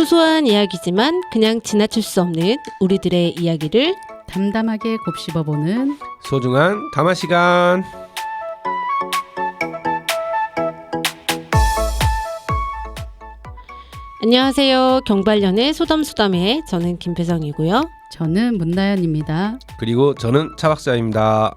소소한 이야기지만 그냥 지나칠 수 없는 우리들의 이야기를 담담하게 곱씹어보는 소중한 담화 시간. 안녕하세요. 경발년의 소담소담회 저는 김배성이고요. 저는 문나연입니다. 그리고 저는 차 박사입니다.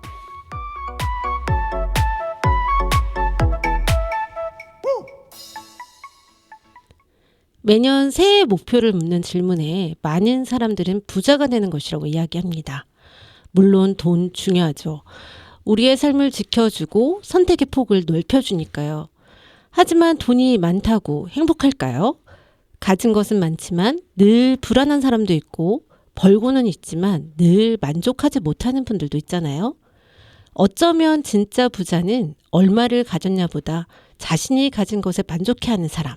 매년 새해 목표를 묻는 질문에 많은 사람들은 부자가 되는 것이라고 이야기합니다. 물론 돈 중요하죠. 우리의 삶을 지켜주고 선택의 폭을 넓혀주니까요. 하지만 돈이 많다고 행복할까요? 가진 것은 많지만 늘 불안한 사람도 있고 벌고는 있지만 늘 만족하지 못하는 분들도 있잖아요. 어쩌면 진짜 부자는 얼마를 가졌냐보다 자신이 가진 것에 만족해하는 사람.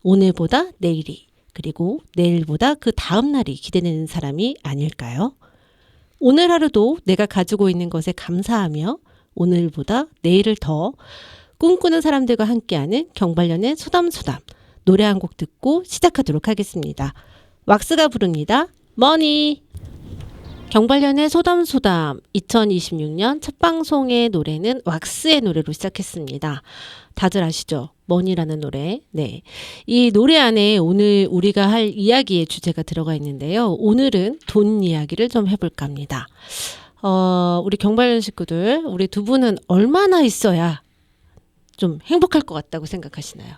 오늘보다 내일이 그리고 내일보다 그 다음 날이 기대되는 사람이 아닐까요? 오늘 하루도 내가 가지고 있는 것에 감사하며 오늘보다 내일을 더 꿈꾸는 사람들과 함께하는 경발년의 소담소담 노래 한 곡 듣고 시작하도록 하겠습니다. 왁스가 부릅니다. 머니. 경발년의 소담소담 2026년 첫 방송의 노래는 왁스의 노래로 시작했습니다. 다들 아시죠? 머니라는 노래. 네. 이 노래 안에 오늘 우리가 할 이야기의 주제가 들어가 있는데요. 오늘은 돈 이야기를 좀 해볼까 합니다. 우리 경발년 식구들, 우리 두 분은 얼마나 있어야 좀 행복할 것 같다고 생각하시나요?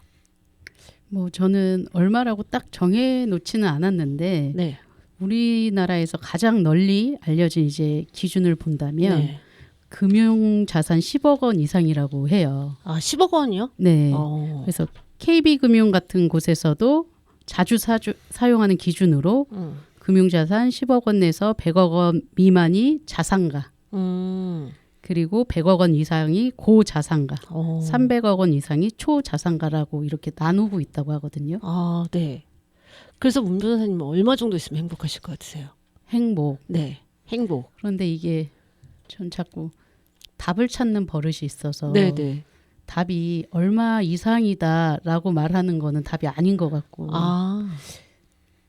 저는 얼마라고 딱 정해놓지는 않았는데 네. 우리나라에서 가장 널리 알려진 이제 기준을 본다면 네. 금융자산 10억 원 이상이라고 해요. 아, 10억 원이요? 네. 그래서 KB금융 같은 곳에서도 자주 사용하는 기준으로 금융자산 10억 원 내서 100억 원 미만이 자산가. 그리고 100억 원 이상이 고자산가, 300억 원 이상이 초자산가라고 이렇게 나누고 있다고 하거든요. 아, 네. 그래서 문 변호사님은 얼마 정도 있으면 행복하실 것 같으세요? 행복. 네, 행복. 그런데 이게 전 자꾸 답을 찾는 버릇이 있어서 네네. 답이 얼마 이상이다라고 말하는 거는 답이 아닌 것 같고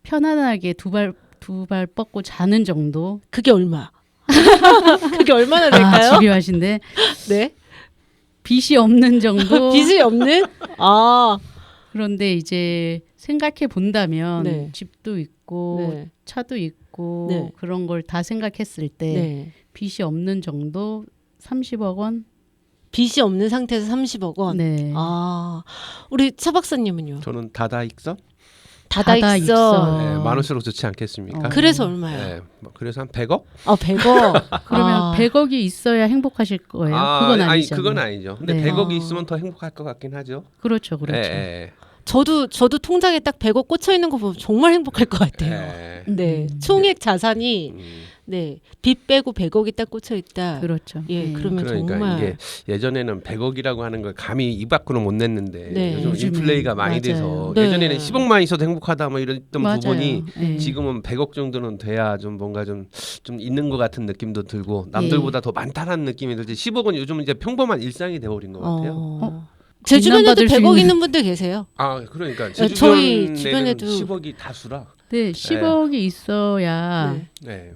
편안하게 두 발 뻗고 자는 정도. 그게 얼마? 그게 얼마나 될까요? 집요하신데. 네. 빚이 없는 정도. 빚이 없는? 아. 그런데 이제 생각해 본다면 네. 집도 있고 네. 차도 있고 네. 그런 걸 다 생각했을 때 네. 빚이 없는 정도 30억 원? 빚이 없는 상태에서 30억 원? 네. 아. 우리 차 박사님은요? 저는 다다익선? 다다익선. 네, 많을수록 좋지 않겠습니까? 그래서 얼마요? 네, 그래서 한 100억? 100억. 그러면 100억이 있어야 행복하실 거예요? 그건 아니죠. 아니, 그건 아니죠. 근데 네. 100억이 있으면 더 행복할 것 같긴 하죠. 그렇죠. 네, 저도 통장에 딱 100억 꽂혀 있는 거 보면 정말 행복할 것 같아요. 네. 네. 총액 자산이 네. 빚 빼고 100억이 딱 꽂혀 있다. 그렇죠. 예, 그러면 그러니까 정말 이게 예전에는 100억이라고 하는 걸 감히 입 밖으로 못 냈는데 네. 요즘 요즘은 인플레이가 많이 맞아요. 돼서 네. 예전에는 10억만 있어도 행복하다 뭐 이랬던 맞아요. 부분이 네. 지금은 100억 정도는 돼야 좀 뭔가 좀 있는 것 같은 느낌도 들고 남들보다 더 많다라는 느낌이 들지 10억은 요즘은 이제 평범한 일상이 돼버린 것 같아요. 제 주변에도 비난받을 수 100억 있는- 있는 분들 계세요. 아 그러니까 제 저희 주변에는 주변에도 10억이 다수라. 네, 10억이 있어야 네. 네.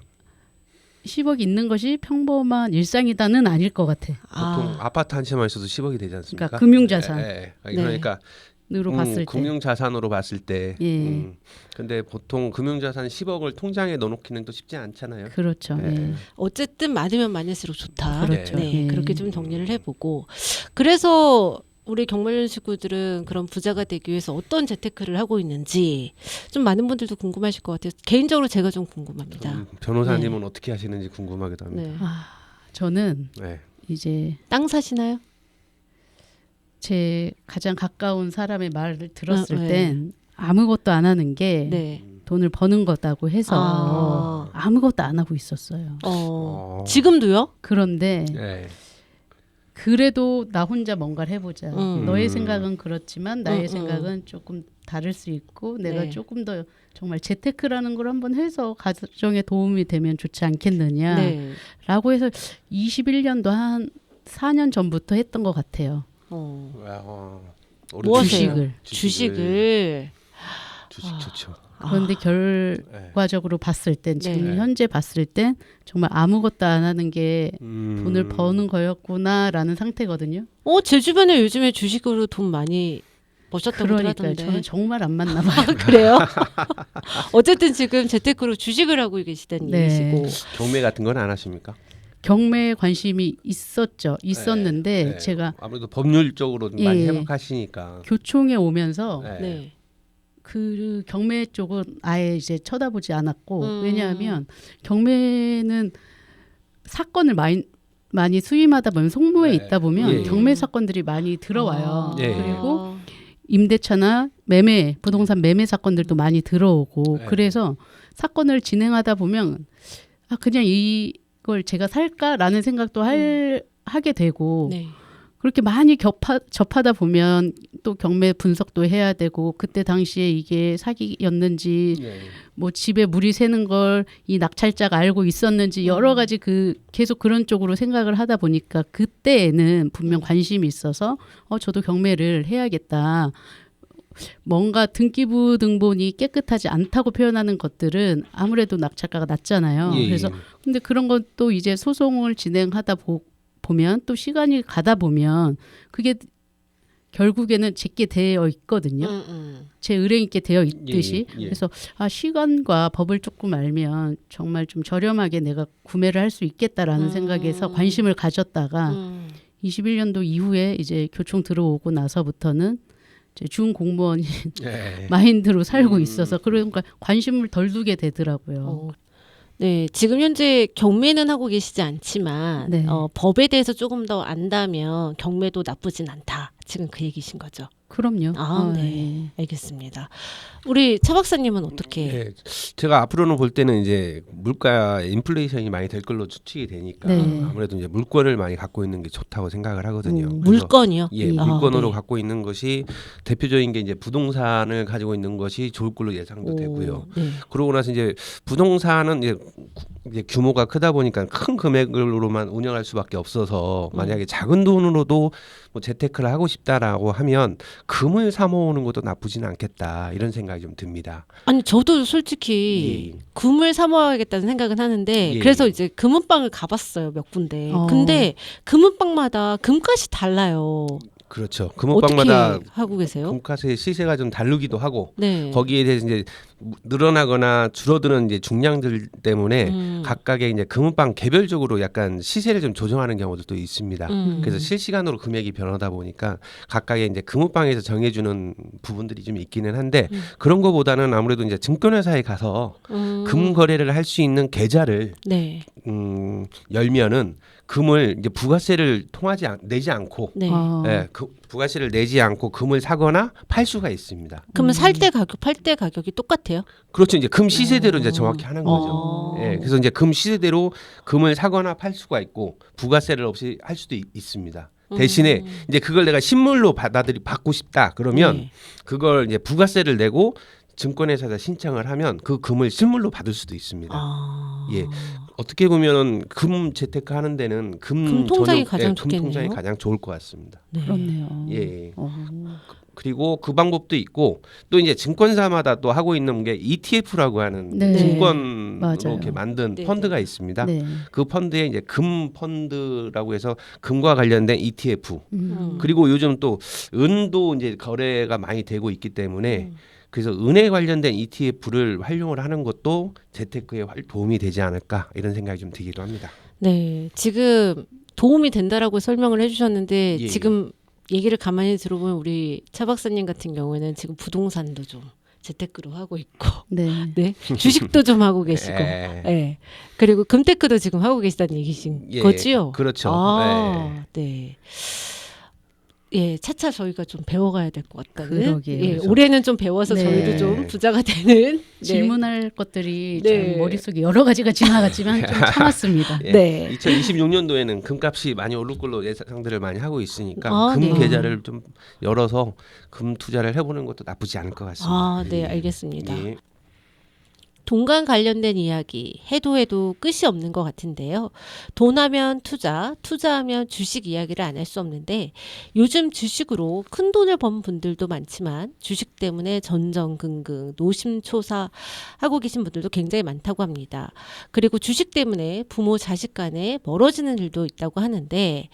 10억이 있는 것이 평범한 일상이다는 아닐 것 같아. 보통 아파트 한 채만 있어도 10억이 되지 않습니까? 그러니까 금융자산. 그러니까 으로 봤을 때. 금융자산으로 봤을 때. 예. 근데 보통 금융자산 10억을 통장에 넣어놓기는 또 쉽지 않잖아요. 그렇죠. 네. 예. 어쨌든 많으면 많을수록 좋다. 그렇죠. 네, 예. 그렇게 좀 정리를 해보고 그래서 우리 경말년 식구들은 그런 부자가 되기 위해서 어떤 재테크를 하고 있는지 좀 많은 분들도 궁금하실 것 같아요. 개인적으로 제가 좀 궁금합니다. 변호사님은 어떻게 하시는지 궁금하기도 합니다. 네. 저는 네. 이제 땅 사시나요? 제 가장 가까운 사람의 말을 들었을 네. 땐 아무것도 안 하는 게 네. 돈을 버는 거다고 해서 아무것도 안 하고 있었어요. 지금도요? 그런데 네. 그래도 나 혼자 뭔가를 해보자. 너의 음. 생각은 그렇지만 나의 생각은 조금 다를 수 있고 내가 네. 조금 더 정말 재테크라는 걸 한번 해서 가정에 도움이 되면 좋지 않겠느냐 네. 라고 해서 21년도 한 4년 전부터 했던 것 같아요. 뭐 오래 하세요? 주식을. 주식을. 주식 좋죠. 그런데 결과적으로 봤을 땐 지금 네. 현재 봤을 땐 정말 아무것도 안 하는 게 돈을 버는 거였구나라는 상태거든요. 제 주변에 요즘에 주식으로 돈 많이 버셨다고 그러니까 하던데. 저는 정말 안 맞나 봐요. 그래요? 어쨌든 지금 재테크로 주식을 하고 계시다는 네. 얘기시고. 경매 같은 건 안 하십니까? 경매에 관심이 있었는데 네. 제가 아무래도 법률적으로 좀 많이 예. 해박하시니까. 교총에 오면서 네. 네. 그 경매 쪽은 아예 이제 쳐다보지 않았고 왜냐하면 경매는 사건을 많이 수임하다 보면 속모에 네. 있다 보면 예. 경매 사건들이 많이 들어와요. 예. 그리고 임대차나 매매, 부동산 매매 사건들도 많이 들어오고 네. 그래서 사건을 진행하다 보면 그냥 이걸 제가 살까라는 생각도 하게 되고 네. 그렇게 많이 접하다 보면 또 경매 분석도 해야 되고 그때 당시에 이게 사기였는지 네. 뭐 집에 물이 새는 걸 이 낙찰자가 알고 있었는지 여러 가지 계속 그런 쪽으로 생각을 하다 보니까 그때에는 분명 관심이 있어서 저도 경매를 해야겠다. 뭔가 등기부 등본이 깨끗하지 않다고 표현하는 것들은 아무래도 낙찰가가 낮잖아요. 예. 그래서 근데 그런 것도 이제 소송을 진행하다 보면 또 시간이 가다 보면 그게 결국에는 제게 되어 있거든요. 제 의뢰인께 되어 있듯이. 예. 그래서 시간과 법을 조금 알면 정말 좀 저렴하게 내가 구매를 할 수 있겠다라는 생각에서 관심을 가졌다가 21년도 이후에 이제 교총 들어오고 나서부터는 이제 준공무원 네. 마인드로 살고 있어서 그러니까 관심을 덜 두게 되더라고요. 네, 지금 현재 경매는 하고 계시지 않지만 네. 법에 대해서 조금 더 안다면 경매도 나쁘진 않다. 지금 그 얘기신 거죠. 그럼요. 네. 알겠습니다. 우리 차 박사님은 어떻게? 네. 제가 앞으로는 볼 때는 이제 물가 인플레이션이 많이 될 걸로 추측이 되니까 네. 아무래도 이제 물건을 많이 갖고 있는 게 좋다고 생각을 하거든요. 그래서 물건이요? 예, 아, 물건으로 네. 갖고 있는 것이 대표적인 게 이제 부동산을 가지고 있는 것이 좋을 걸로 예상도 되고요. 네. 그러고 나서 이제 부동산은 이제 규모가 크다 보니까 큰 금액으로만 운영할 수밖에 없어서 만약에 작은 돈으로도 뭐 재테크를 하고 싶다라고 하면 금을 사 모으는 것도 나쁘지는 않겠다 이런 생각이 좀 듭니다. 아니 저도 솔직히 예. 금을 사 모아야겠다는 생각은 하는데 예. 그래서 이제 금은방을 가봤어요 몇 군데. 어. 근데 금은방마다 금값이 달라요. 그렇죠. 어떻게 금은방마다 하고 계세요? 금값의 시세가 좀 다르기도 하고 네. 거기에 대해서 이제 늘어나거나 줄어드는 이제 중량들 때문에 각각의 이제 금은방 개별적으로 약간 시세를 좀 조정하는 경우도 있습니다. 그래서 실시간으로 금액이 변하다 보니까 각각의 이제 금은방에서 정해주는 부분들이 좀 있기는 한데 그런 거보다는 아무래도 이제 증권회사에 가서 금 거래를 할 수 있는 계좌를 네. 열면은 금을 이제 부가세를 내지 않고 네. 예, 부가세를 내지 않고 금을 사거나 팔 수가 있습니다. 그러면 살 때 가격, 팔 때 가격이 똑같아요? 그렇죠. 이제 금 시세대로 이제 정확히 하는 거죠. 예, 그래서 이제 금 시세대로 금을 사거나 팔 수가 있고 부가세를 없이 할 수도 있습니다. 대신에 이제 그걸 내가 신물로 받고 싶다 그러면 네. 그걸 이제 부가세를 내고 증권회사에다 신청을 하면 그 금을 실물로 받을 수도 있습니다. 예. 어떻게 보면 금 재테크 하는 데는 금 통장이 가장 금 통장이 좋겠네요. 가장 좋을 것 같습니다. 네. 그렇네요. 예. 어. 그리고 그 방법도 있고 또 이제 증권사마다 또 하고 있는 게 ETF라고 하는 네. 증권으로 맞아요. 이렇게 만든 네. 펀드가 있습니다. 네. 그 펀드에 이제 금 펀드라고 해서 금과 관련된 ETF 음. 그리고 요즘 또 은도 이제 거래가 많이 되고 있기 때문에 그래서 은에 관련된 ETF를 활용을 하는 것도 재테크에 도움이 되지 않을까 이런 생각이 좀 들기도 합니다. 네. 지금 도움이 된다라고 설명을 해주셨는데 예. 지금 얘기를 가만히 들어보면 우리 차 박사님 같은 경우에는 지금 부동산도 좀 재테크로 하고 있고 네. 네. 주식도 좀 하고 계시고 예. 네. 그리고 금테크도 지금 하고 계시다는 얘기신 예, 거지요? 그렇죠. 네. 예, 차차 저희가 좀 배워가야 될 것 같다는. 그러게요. 예, 그래서. 올해는 좀 배워서 네. 저희도 좀 부자가 되는. 네. 질문할 것들이 네. 참 머릿속에 여러 가지가 지나갔지만 좀 참았습니다. 예. 네. 2026년도에는 금값이 많이 오를 걸로 예상들을 많이 하고 있으니까 아, 금 네. 계좌를 좀 열어서 금 투자를 해보는 것도 나쁘지 않을 것 같습니다. 아, 네, 알겠습니다. 예. 돈과 관련된 이야기 해도 끝이 없는 것 같은데요. 돈하면 투자, 투자하면 주식 이야기를 안 할 수 없는데 요즘 주식으로 큰 돈을 번 분들도 많지만 주식 때문에 전전긍긍 노심초사하고 계신 분들도 굉장히 많다고 합니다. 그리고 주식 때문에 부모 자식 간에 멀어지는 일도 있다고 하는데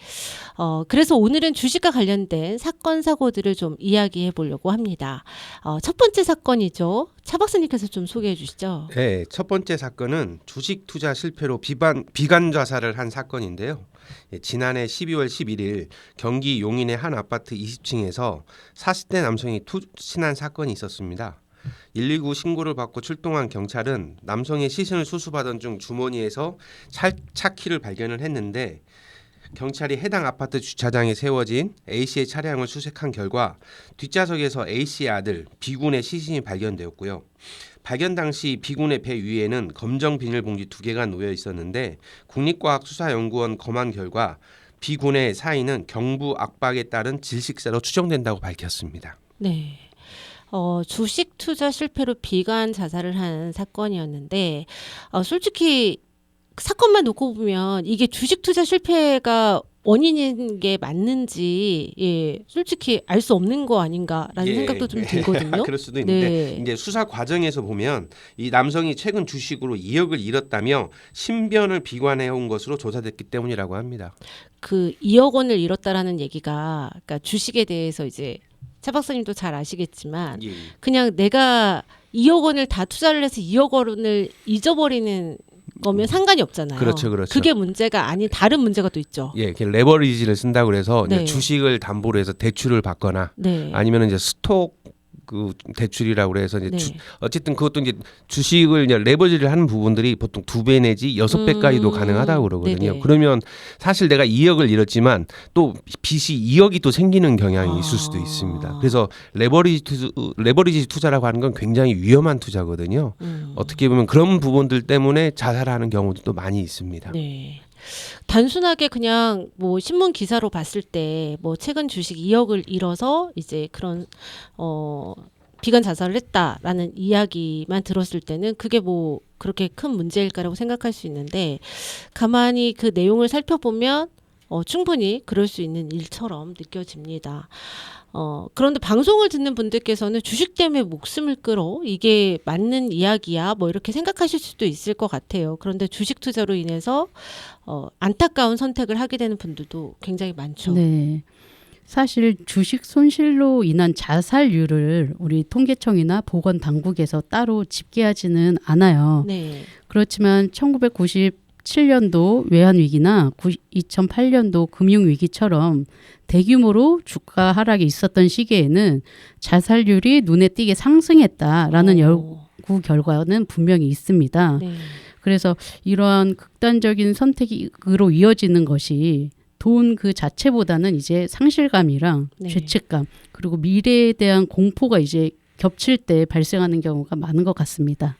그래서 오늘은 주식과 관련된 사건 사고들을 좀 이야기해 보려고 합니다. 첫 번째 사건이죠. 차 박사님께서 좀 소개해 주시죠. 네, 첫 번째 사건은 주식 투자 실패로 비관 자살을 한 사건인데요. 지난해 12월 11일 경기 용인의 한 아파트 20층에서 40대 남성이 투신한 사건이 있었습니다. 119 신고를 받고 출동한 경찰은 남성의 시신을 수습하던 중 주머니에서 차 키를 발견을 했는데 경찰이 해당 아파트 주차장에 세워진 A씨의 차량을 수색한 결과 뒷좌석에서 A씨의 아들 B군의 시신이 발견되었고요. 발견 당시 B군의 배 위에는 검정 비닐봉지 2개가 놓여 있었는데 국립과학수사연구원 검안 결과 B군의 사인은 경부 압박에 따른 질식사로 추정된다고 밝혔습니다. 네. 주식 투자 실패로 비관 자살을 한 사건이었는데 솔직히 사건만 놓고 보면 이게 주식 투자 실패가 원인인 게 맞는지 솔직히 알 수 없는 거 아닌가라는 생각도 좀 들거든요. 그럴 수도 있는데 네. 이제 수사 과정에서 보면 이 남성이 최근 주식으로 2억을 잃었다며 신변을 비관해 온 것으로 조사됐기 때문이라고 합니다. 그 2억 원을 잃었다라는 얘기가 그러니까 주식에 대해서 이제 차 박사님도 잘 아시겠지만 예. 그냥 내가 2억 원을 다 투자를 해서 2억 원을 잊어버리는 거면 상관이 없잖아요. 그렇죠, 그렇죠. 그게 문제가 아닌 다른 문제가 또 있죠. 예, 레버리지를 쓴다고 그래서 네. 이제 주식을 담보로 해서 대출을 받거나 네. 아니면 이제 스톡 그 대출이라고 그래서 이제 네. 어쨌든 그것도 이제 주식을 이제 레버리지를 하는 부분들이 보통 2배 내지 6배까지도 가능하다고 그러거든요. 네네. 그러면 사실 내가 2억을 잃었지만 또 빚이 2억이 또 생기는 경향이 있을 수도 있습니다. 그래서 레버리지 투자라고 하는 건 굉장히 위험한 투자거든요. 어떻게 보면 그런 부분들 때문에 자살하는 경우도 또 많이 있습니다. 네. 단순하게 그냥 뭐 신문 기사로 봤을 때 뭐 최근 주식 2억을 잃어서 이제 그런 비관 자살을 했다라는 이야기만 들었을 때는 그게 뭐 그렇게 큰 문제일까라고 생각할 수 있는데 가만히 그 내용을 살펴보면 충분히 그럴 수 있는 일처럼 느껴집니다. 그런데 방송을 듣는 분들께서는 주식 때문에 목숨을 끌어 이게 맞는 이야기야 뭐 이렇게 생각하실 수도 있을 것 같아요. 그런데 주식 투자로 인해서 안타까운 선택을 하게 되는 분들도 굉장히 많죠. 네. 사실 주식 손실로 인한 자살률을 우리 통계청이나 보건당국에서 따로 집계하지는 않아요. 네. 그렇지만 1997년도 외환위기나 2008년도 금융위기처럼 대규모로 주가 하락이 있었던 시기에는 자살률이 눈에 띄게 상승했다라는 연구 결과는 분명히 있습니다. 네. 그래서 이러한 극단적인 선택으로 이어지는 것이 돈 그 자체보다는 이제 상실감이랑 네. 죄책감 그리고 미래에 대한 공포가 이제 겹칠 때 발생하는 경우가 많은 것 같습니다.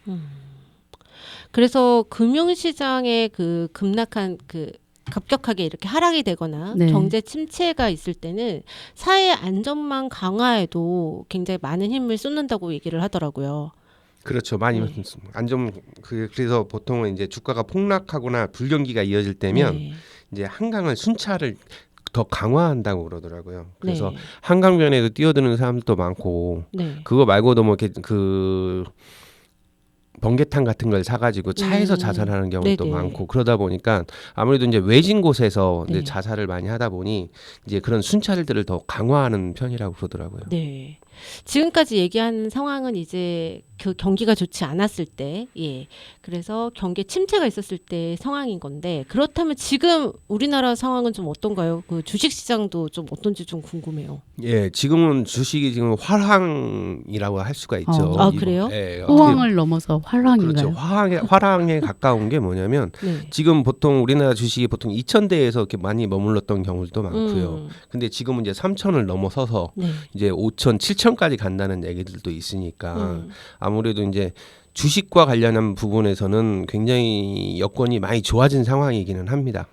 그래서 금융시장의 그 급락한 그 급격하게 이렇게 하락이 되거나 네. 경제 침체가 있을 때는 사회 안전망 강화에도 굉장히 많은 힘을 쏟는다고 얘기를 하더라고요. 그렇죠. 많이 그래서 보통은 이제 주가가 폭락하거나 불경기가 이어질 때면 네. 이제 한강을 순찰을 더 강화한다고 그러더라고요. 그래서 네. 한강변에도 뛰어드는 사람들도 많고 네. 그거 말고도 뭐 이렇게 그 번개탄 같은 걸 사가지고 차에서 자살하는 경우도 네네. 많고 그러다 보니까 아무래도 이제 외진 곳에서 이제 네. 자살을 많이 하다 보니 이제 그런 순찰들을 더 강화하는 편이라고 그러더라고요. 네. 지금까지 얘기한 상황은 이제 그 경기가 좋지 않았을 때, 그래서 경기 침체가 있었을 때 상황인 건데 그렇다면 지금 우리나라 상황은 좀 어떤가요? 그 주식 시장도 좀 어떤지 좀 궁금해요. 예, 지금은 주식이 지금 화랑이라고 할 수가 있죠. 아, 그래요? 예, 호황을 넘어서 활황인가요? 그렇죠. 화랑에 가까운 게 뭐냐면 네. 지금 보통 우리나라 주식이 보통 2,000대에서 이렇게 많이 머물렀던 경우도 많고요. 근데 지금은 이제 3,000을 넘어서서 네. 이제 5,000, 7,000까지 간다는 얘기들도 있으니까 아무래도 이제 주식과 관련한 부분에서는 굉장히 여건이 많이 좋아진 상황이기는 합니다.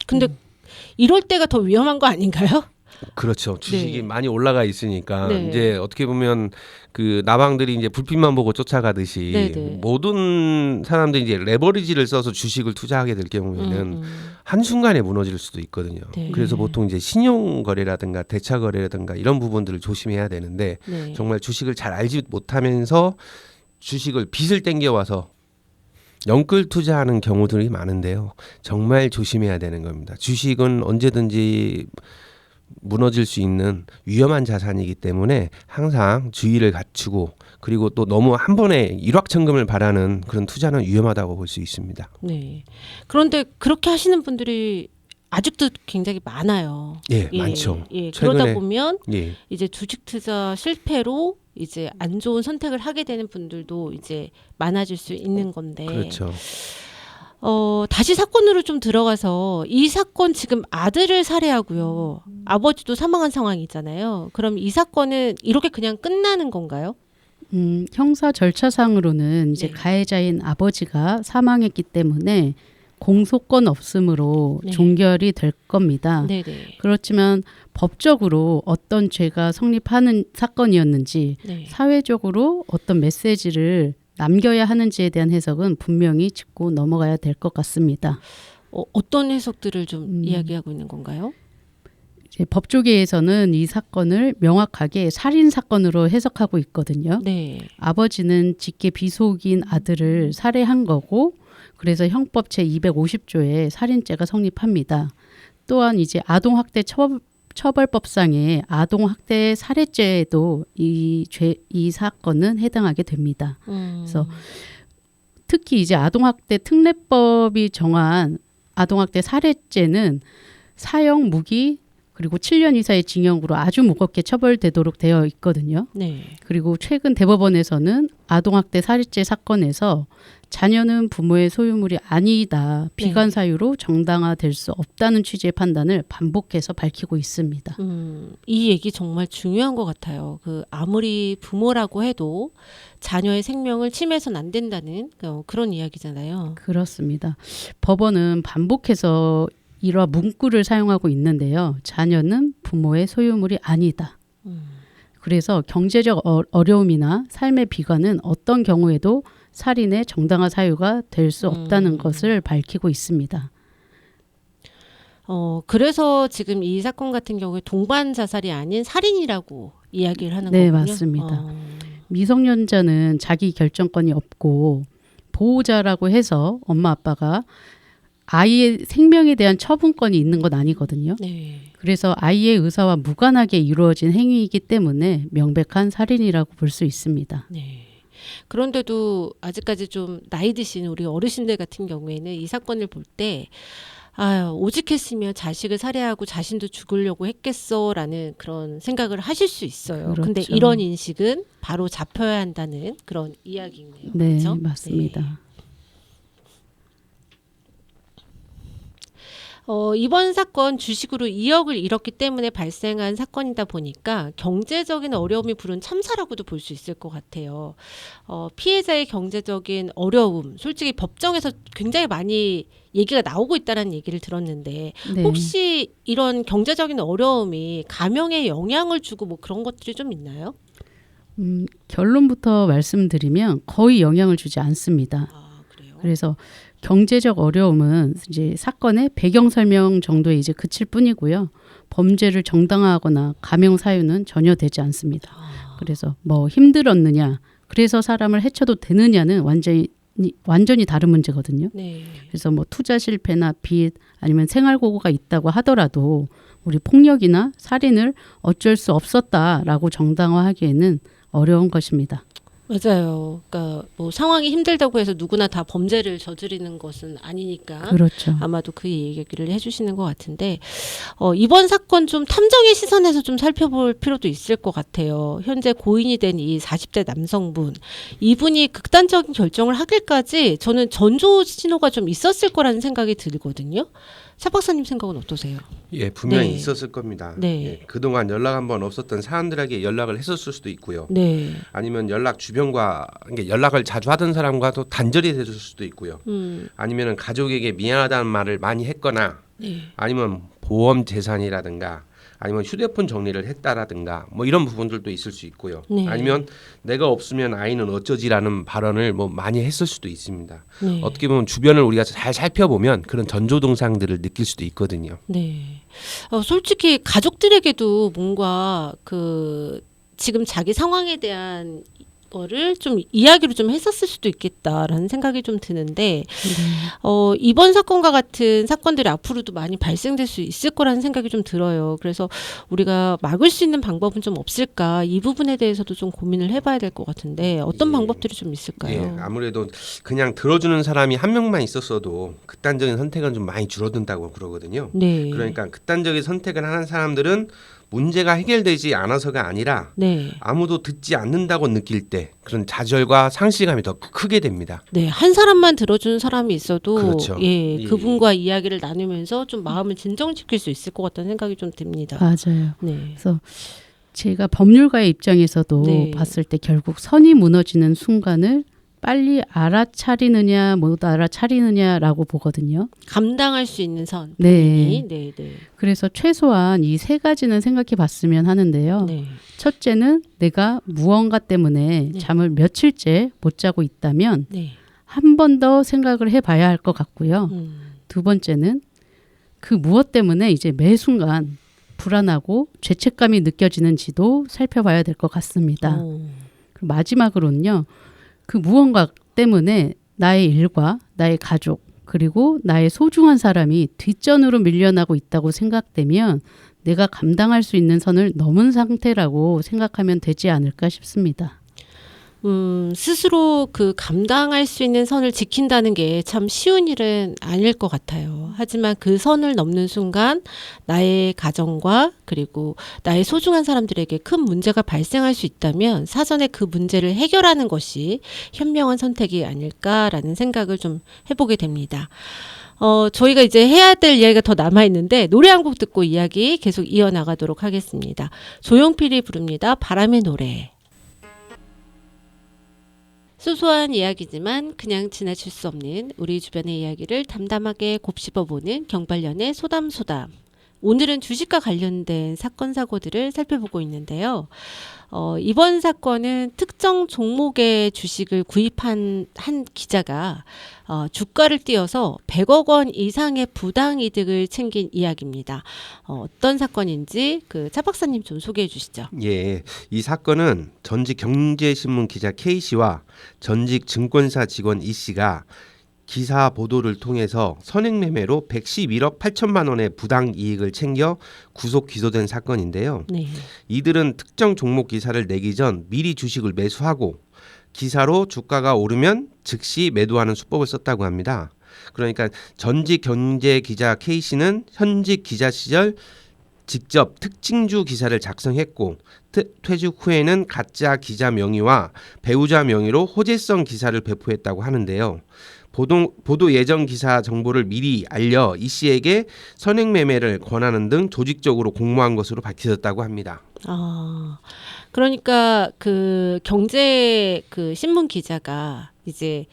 근데 이럴 때가 더 위험한 거 아닌가요? 그렇죠. 주식이 네. 많이 올라가 있으니까 네. 이제 어떻게 보면 그 나방들이 이제 불빛만 보고 쫓아가듯이 네네. 모든 사람들이 이제 레버리지를 써서 주식을 투자하게 될 경우에는 한순간에 무너질 수도 있거든요. 네. 그래서 보통 이제 신용 거래라든가 대차 거래라든가 이런 부분들을 조심해야 되는데 네. 정말 주식을 잘 알지 못하면서 주식을 빚을 땡겨와서 영끌 투자하는 경우들이 많은데요. 정말 조심해야 되는 겁니다. 주식은 언제든지 무너질 수 있는 위험한 자산이기 때문에 항상 주의를 갖추고 그리고 또 너무 한 번에 일확천금을 바라는 그런 투자는 위험하다고 볼 수 있습니다. 네. 그런데 그렇게 하시는 분들이 아직도 굉장히 많아요. 예, 많죠. 예, 최근에- 그러다 보면 예, 이제 주식 투자 실패로 이제 안 좋은 선택을 하게 되는 분들도 이제 많아질 수 있는 건데. 그렇죠. 다시 사건으로 좀 들어가서 이 사건 지금 아들을 살해하고요. 아버지도 사망한 상황이잖아요. 그럼 이 사건은 이렇게 그냥 끝나는 건가요? 형사 절차상으로는 이제 네. 가해자인 아버지가 사망했기 때문에 공소권 없음으로 네. 종결이 될 겁니다. 네네. 그렇지만 법적으로 어떤 죄가 성립하는 사건이었는지 네. 사회적으로 어떤 메시지를 남겨야 하는지에 대한 해석은 분명히 짚고 넘어가야 될 것 같습니다. 어떤 해석들을 좀 이야기하고 있는 건가요? 이제 법조계에서는 이 사건을 명확하게 살인 사건으로 해석하고 있거든요. 네. 아버지는 직계 비속인 아들을 살해한 거고 그래서 형법 제250조에 살인죄가 성립합니다. 또한 이제 아동학대 처벌법상의 아동학대 살해죄에도 이 사건은 해당하게 됩니다. 그래서 특히 이제 아동학대 특례법이 정한 아동학대 살해죄는 사형, 무기 그리고 7년 이사의 징역으로 아주 무겁게 처벌되도록 되어 있거든요. 네. 그리고 최근 대법원에서는 아동학대 살해죄 사건에서 자녀는 부모의 소유물이 아니다. 비관 사유로 정당화될 수 없다는 취지의 판단을 반복해서 밝히고 있습니다. 이 얘기 정말 중요한 것 같아요. 아무리 부모라고 해도 자녀의 생명을 침해해서는 안 된다는 그런 이야기잖아요. 그렇습니다. 법원은 반복해서 이러한 문구를 사용하고 있는데요. 자녀는 부모의 소유물이 아니다. 그래서 경제적 어려움이나 삶의 비관은 어떤 경우에도 살인의 정당한 사유가 될 수 없다는 것을 밝히고 있습니다. 그래서 지금 이 사건 같은 경우에 동반 자살이 아닌 살인이라고 이야기를 하는 네, 거군요. 맞습니다. 미성년자는 자기 결정권이 없고 보호자라고 해서 엄마 아빠가 아이의 생명에 대한 처분권이 있는 건 아니거든요. 네. 그래서 아이의 의사와 무관하게 이루어진 행위이기 때문에 명백한 살인이라고 볼 수 있습니다. 네. 그런데도 아직까지 좀 나이 드신 우리 어르신들 같은 경우에는 이 사건을 볼 때 오직했으면 자식을 살해하고 자신도 죽으려고 했겠어라는 그런 생각을 하실 수 있어요. 그렇죠. 근데 이런 인식은 바로 잡혀야 한다는 그런 이야기네요. 네, 그렇죠? 맞습니다. 네. 이번 사건 주식으로 2억을 잃었기 때문에 발생한 사건이다 보니까 경제적인 어려움이 부른 참사라고도 볼 수 있을 것 같아요. 피해자의 경제적인 어려움, 솔직히 법정에서 굉장히 많이 얘기가 나오고 있다는 얘기를 들었는데 네. 혹시 이런 경제적인 어려움이 가명에 영향을 주고 뭐 그런 것들이 좀 있나요? 결론부터 말씀드리면 거의 영향을 주지 않습니다. 그래요? 그래서 경제적 어려움은 이제 사건의 배경 설명 정도에 이제 그칠 뿐이고요. 범죄를 정당화하거나 가명 사유는 전혀 되지 않습니다. 그래서 뭐 힘들었느냐, 그래서 사람을 해쳐도 되느냐는 완전히 다른 문제거든요. 네. 그래서 뭐 투자 실패나 빚 아니면 생활고가 있다고 하더라도 우리 폭력이나 살인을 어쩔 수 없었다라고 정당화하기에는 어려운 것입니다. 맞아요. 그러니까 뭐 상황이 힘들다고 해서 누구나 다 범죄를 저지르는 것은 아니니까. 그렇죠. 아마도 그 얘기를 해주시는 것 같은데 이번 사건 좀 탐정의 시선에서 좀 살펴볼 필요도 있을 것 같아요. 현재 고인이 된 이 40대 남성분, 이분이 극단적인 결정을 하길까지 저는 전조 신호가 좀 있었을 거라는 생각이 들거든요. 차 박사님 생각은 어떠세요? 예, 분명히 네. 있었을 겁니다. 네. 예, 그동안 연락 한번 없었던 사람들에게 연락을 했었을 수도 있고요. 네. 아니면 주변과 그러니까 연락을 자주 하던 사람과도 단절이 됐을 수도 있고요. 아니면은 가족에게 미안하다는 말을 많이 했거나 네. 아니면 보험 재산이라든가 아니면 휴대폰 정리를 했다라든가 뭐 이런 부분들도 있을 수 있고요. 네. 아니면 내가 없으면 아이는 어쩌지라는 발언을 뭐 많이 했을 수도 있습니다. 네. 어떻게 보면 주변을 우리가 잘 살펴보면 그런 전조동상들을 느낄 수도 있거든요. 네. 솔직히 가족들에게도 뭔가 지금 자기 상황에 대한 거를 좀 이야기를 좀 했었을 수도 있겠다라는 생각이 좀 드는데 이번 사건과 같은 사건들이 앞으로도 많이 발생될 수 있을 거라는 생각이 좀 들어요. 그래서 우리가 막을 수 있는 방법은 좀 없을까 이 부분에 대해서도 좀 고민을 해봐야 될 것 같은데 어떤 예. 방법들이 좀 있을까요? 예, 아무래도 그냥 들어주는 사람이 한 명만 있었어도 극단적인 선택은 좀 많이 줄어든다고 그러거든요. 네. 그러니까 극단적인 선택을 하는 사람들은 문제가 해결되지 않아서가 아니라 네. 아무도 듣지 않는다고 느낄 때 그런 좌절과 상실감이 더 크게 됩니다. 네, 한 사람만 들어주는 사람이 있어도 그렇죠. 예, 예. 그분과 이야기를 나누면서 좀 마음을 진정시킬 수 있을 것 같다는 생각이 좀 듭니다. 맞아요. 네. 그래서 제가 법률가의 입장에서도 네. 봤을 때 결국 선이 무너지는 순간을 빨리 알아차리느냐 못 알아차리느냐라고 보거든요. 감당할 수 있는 선. 네. 네, 네. 그래서 최소한 이 세 가지는 생각해 봤으면 하는데요. 네. 첫째는 내가 무언가 때문에 네. 잠을 며칠째 못 자고 있다면 네. 한 번 더 생각을 해봐야 할 것 같고요. 두 번째는 그 무엇 때문에 이제 매 순간 불안하고 죄책감이 느껴지는지도 살펴봐야 될 것 같습니다. 그리고 마지막으로는요. 그 무언가 때문에 나의 일과 나의 가족 그리고 나의 소중한 사람이 뒷전으로 밀려나고 있다고 생각되면 내가 감당할 수 있는 선을 넘은 상태라고 생각하면 되지 않을까 싶습니다. 스스로 감당할 수 있는 선을 지킨다는 게 참 쉬운 일은 아닐 것 같아요. 하지만 그 선을 넘는 순간 나의 가정과 그리고 나의 소중한 사람들에게 큰 문제가 발생할 수 있다면 사전에 그 문제를 해결하는 것이 현명한 선택이 아닐까라는 생각을 좀 해보게 됩니다. 저희가 이제 해야 될 이야기가 더 남아있는데 노래 한 곡 듣고 이야기 계속 이어나가도록 하겠습니다. 조용필이 부릅니다. 바람의 노래. 소소한 이야기지만 그냥 지나칠 수 없는 우리 주변의 이야기를 담담하게 곱씹어보는 경발련의 소담소담. 오늘은 주식과 관련된 사건 사고들을 살펴보고 있는데요. 이번 사건은 특정 종목의 주식을 구입한 한 기자가 주가를 띄어서 100억 원 이상의 부당 이득을 챙긴 이야기입니다. 어떤 사건인지 차 박사님 좀 소개해 주시죠. 예, 이 사건은 전직 경제신문 기자 K씨와 전직 증권사 직원 E씨가 기사 보도를 통해서 선행매매로 111억 8천만 원의 부당 이익을 챙겨 구속 기소된 사건인데요. 네. 이들은 특정 종목 기사를 내기 전 미리 주식을 매수하고 기사로 주가가 오르면 즉시 매도하는 수법을 썼다고 합니다. 그러니까 전직 경제 기자 K씨는 현직 기자 시절 직접 특징주 기사를 작성했고 퇴직 후에는 가짜 기자 명의와 배우자 명의로 호재성 기사를 배포했다고 하는데요. 보도 예정 기사 정보를 미리 알려 이 씨에게 선행매매를 권하는 등 조직적으로 공모한 것으로 밝혀졌다고 합니다. 그러니까 경제 신문 기자가 이제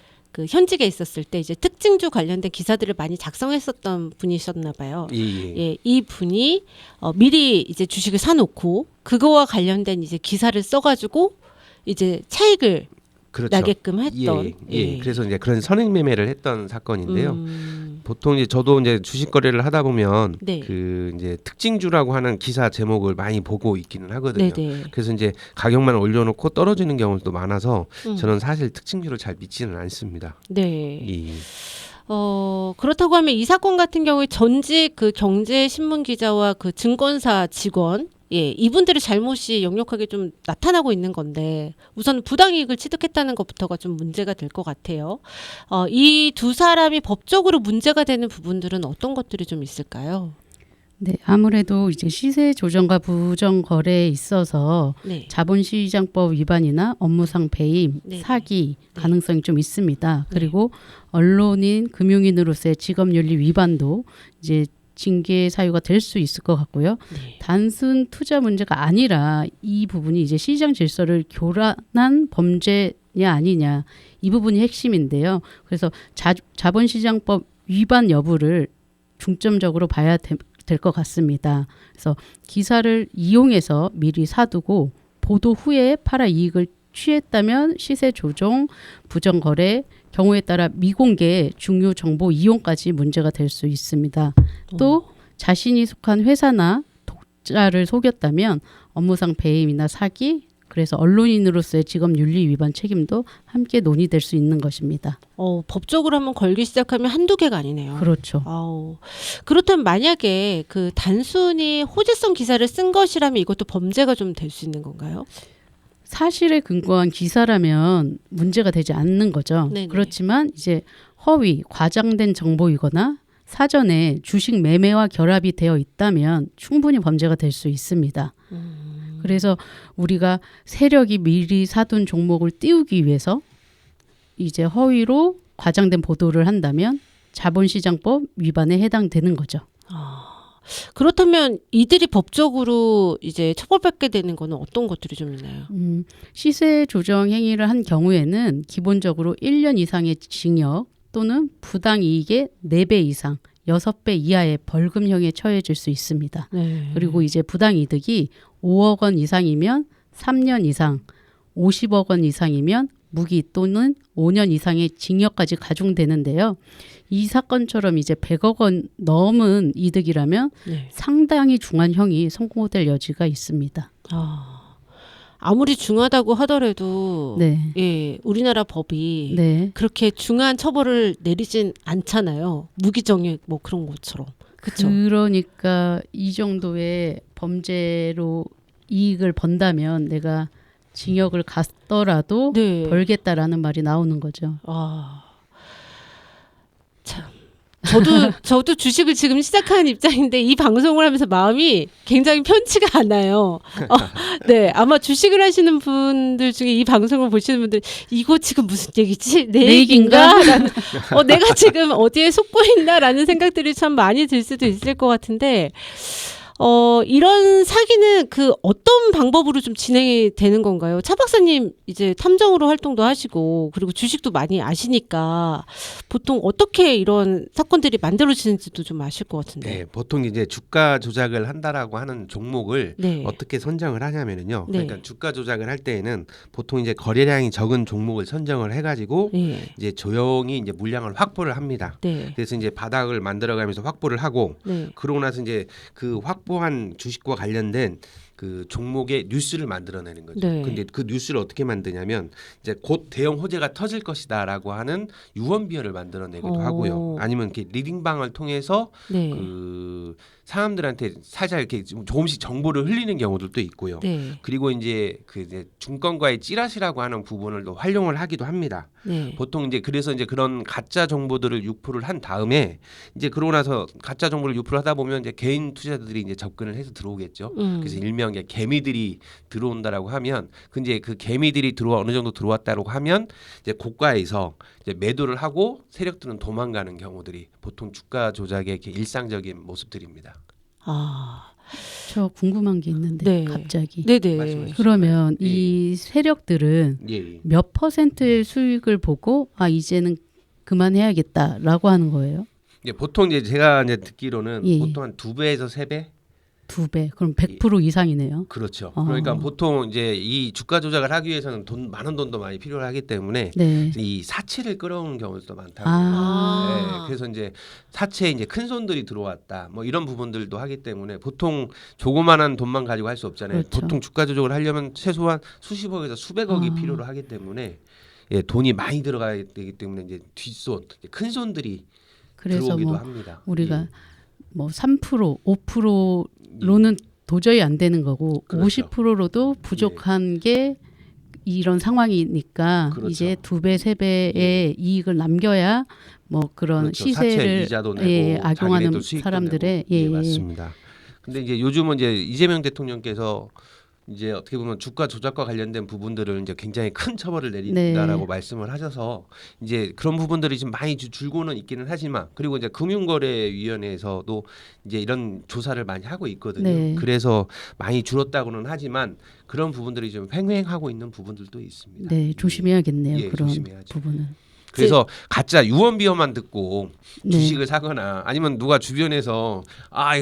현직에 있었을 때 이제 특징주 관련된 기사들을 많이 작성했었던 분이셨나 봐요. 예. 이 분이 미리 이제 주식을 사놓고 그거와 관련된 이제 기사를 써가지고 이제 차익을 그렇죠. 나게끔 했던. 예. 그래서 이제 그런 선행매매를 했던 사건인데요. 보통 이제 저도 이제 주식 거래를 하다 보면 네. 이제 특징주라고 하는 기사 제목을 많이 보고 있기는 하거든요. 네네. 그래서 이제 가격만 올려놓고 떨어지는 경우도 많아서 음. 저는 사실 특징주를 잘 믿지는 않습니다. 네. 예. 그렇다고 하면 이 사건 같은 경우에 전직 경제신문 기자와 증권사 직원 이분들의 잘못이 역력하게 좀 나타나고 있는 건데 우선 부당이익을 취득했다는 것부터가 좀 문제가 될 것 같아요. 이 두 사람이 법적으로 문제가 되는 부분들은 어떤 것들이 좀 있을까요? 네, 아무래도 이제 시세 조정과 부정 거래에 있어서 네. 자본시장법 위반이나 업무상 배임, 네. 사기 네. 가능성이 좀 있습니다. 그리고 언론인, 금융인으로서의 직업윤리 위반도 이제 징계 사유가 될 수 있을 것 같고요. 네. 단순 투자 문제가 아니라 이 부분이 이제 시장 질서를 교란한 범죄냐 아니냐 이 부분이 핵심인데요. 그래서 자본시장법 위반 여부를 중점적으로 봐야 될 것 같습니다. 그래서 기사를 이용해서 미리 사두고 보도 후에 팔아 이익을 취했다면 시세 조정, 부정 거래, 경우에 따라 미공개 중요 정보 이용까지 문제가 될 수 있습니다. 또 자신이 속한 회사나 독자를 속였다면 업무상 배임이나 사기, 그래서 언론인으로서의 직업윤리 위반 책임도 함께 논의될 수 있는 것입니다. 법적으로 한번 걸기 시작하면 한두 개가 아니네요. 그렇죠. 그렇다면 만약에 그 단순히 호재성 기사를 쓴 것이라면 이것도 범죄가 좀 될 수 있는 건가요? 사실에 근거한 기사라면 문제가 되지 않는 거죠. 네네. 그렇지만 이제 허위, 과장된 정보이거나 사전에 주식 매매와 결합이 되어 있다면 충분히 범죄가 될 수 있습니다. 그래서 우리가 세력이 미리 사둔 종목을 띄우기 위해서 이제 허위로 과장된 보도를 한다면 자본시장법 위반에 해당되는 거죠. 그렇다면 이들이 법적으로 이제 처벌받게 되는 거는 어떤 것들이 좀 있나요? 시세 조정 행위를 한 경우에는 기본적으로 1년 이상의 징역 또는 부당이익의 4배 이상, 6배 이하의 벌금형에 처해질 수 있습니다. 네. 그리고 이제 부당이득이 5억 원 이상이면 3년 이상, 50억 원 이상이면 무기 또는 5년 이상의 징역까지 가중되는데요. 이 사건처럼 이제 100억 원 넘은 이득이라면 네. 상당히 중한 형이 선고될 여지가 있습니다. 아무리 중하다고 하더라도 네. 예, 우리나라 법이 네. 그렇게 중한 처벌을 내리진 않잖아요. 무기징역 뭐 그런 것처럼. 그렇죠. 그러니까 이 정도의 범죄로 이익을 번다면 내가 징역을 갔더라도 네. 벌겠다라는 말이 나오는 거죠. 참. 저도 주식을 지금 시작하는 입장인데 이 방송을 하면서 마음이 굉장히 편치가 않아요. 네, 아마 주식을 하시는 분들 중에 이 방송을 보시는 분들 이거 지금 무슨 얘기지? 내 얘기인가? 라는, 내가 지금 어디에 속고 있나라는 생각들이 참 많이 들 수도 있을 것 같은데 이런 사기는 그 어떤 방법으로 좀 진행이 되는 건가요? 차 박사님 이제 탐정으로 활동도 하시고 그리고 주식도 많이 아시니까 보통 어떻게 이런 사건들이 만들어지는지도 좀 아실 것 같은데. 네, 보통 이제 주가 조작을 한다라고 하는 종목을 네. 어떻게 선정을 하냐면요. 네. 그러니까 주가 조작을 할 때에는 보통 이제 거래량이 적은 종목을 선정을 해가지고 네. 이제 조용히 이제 물량을 확보를 합니다. 네. 그래서 이제 바닥을 만들어가면서 확보를 하고 네. 그러고 나서 이제 그 확보한 주식과 관련된 그 종목의 뉴스를 만들어내는 거죠. 네. 근데 그 뉴스를 어떻게 만드냐면 이제 곧 대형 호재가 터질 것이다라고 하는 유언비어를 만들어내기도 하고요. 아니면 이렇게 리딩방을 통해서 네. 그 사람들한테 살짝 이렇게 조금씩 정보를 흘리는 경우들도 있고요. 네. 그리고 이제 그 이제 증권가의 찌라시라고 하는 부분을 또 활용을 하기도 합니다. 네. 보통 이제 그래서 이제 그런 가짜 정보들을 유포를 한 다음에 이제 그러고 나서 가짜 정보를 유포를 하다 보면 이제 개인 투자자들이 이제 접근을 해서 들어오겠죠. 그래서 일명 이제 개미들이 들어온다라고 하면 이제 그 개미들이 어느 정도 들어왔다고 하면 이제 고가에서 이제 매도를 하고 세력들은 도망가는 경우들이 보통 주가 조작의 이렇게 일상적인 모습들입니다. 저 궁금한 게 있는데 네. 갑자기. 네네. 말씀해 그러면 예. 이 세력들은 예. 몇 퍼센트의 수익을 보고 이제는 그만해야겠다라고 하는 거예요? 예, 보통 이제 제가 이제 듣기로는 예. 보통 한 2배에서 3배 2배. 그럼 100% 이상이네요. 그렇죠. 그러니까 보통 이제 이 주가 조작을 하기 위해서는 많은 돈도 많이 필요하기 때문에 네. 이 사채를 끌어오는 경우도 많다고. 아. 네, 그래서 이제 사채에 이제 큰 손들이 들어왔다. 뭐 이런 부분들도 하기 때문에 보통 조그만한 돈만 가지고 할 수 없잖아요. 그렇죠. 보통 주가 조작을 하려면 최소한 수십억에서 수백억이 필요로 하기 때문에 예, 돈이 많이 들어가야 되기 때문에 이제 뒷손, 큰 손들이 그래서 들어오기도 뭐 합니다. 우리가 예. 뭐 3%, 5%로는 도저히 안 되는 거고 그렇죠. 50%로도 부족한 게 이런 상황이니까 그렇죠. 이제 2배, 3배의 이익을 남겨야 뭐 그런 그렇죠. 사채 시세를 이자도 내고 악용하는 자기네도 수익도 사람들의 내고. 예, 맞습니다. 근데 이제 요즘은 이제 이재명 대통령께서 이제 어떻게 보면 주가 조작과 관련된 부분들을 이제 굉장히 큰 처벌을 내린다라고 말씀을 하셔서 이제 그런 부분들이 좀 많이 줄고는 있기는 하지만 그리고 이제 금융거래위원회에서도 이제 이런 조사를 많이 하고 있거든요. 네. 그래서 많이 줄었다고는 하지만 그런 부분들이 좀 횡행하고 있는 부분들도 있습니다. 네, 조심해야겠네요. 예, 그런 조심해야죠. 부분은. 그래서 가짜 유언비어만 듣고 네. 주식을 사거나 아니면 누가 주변에서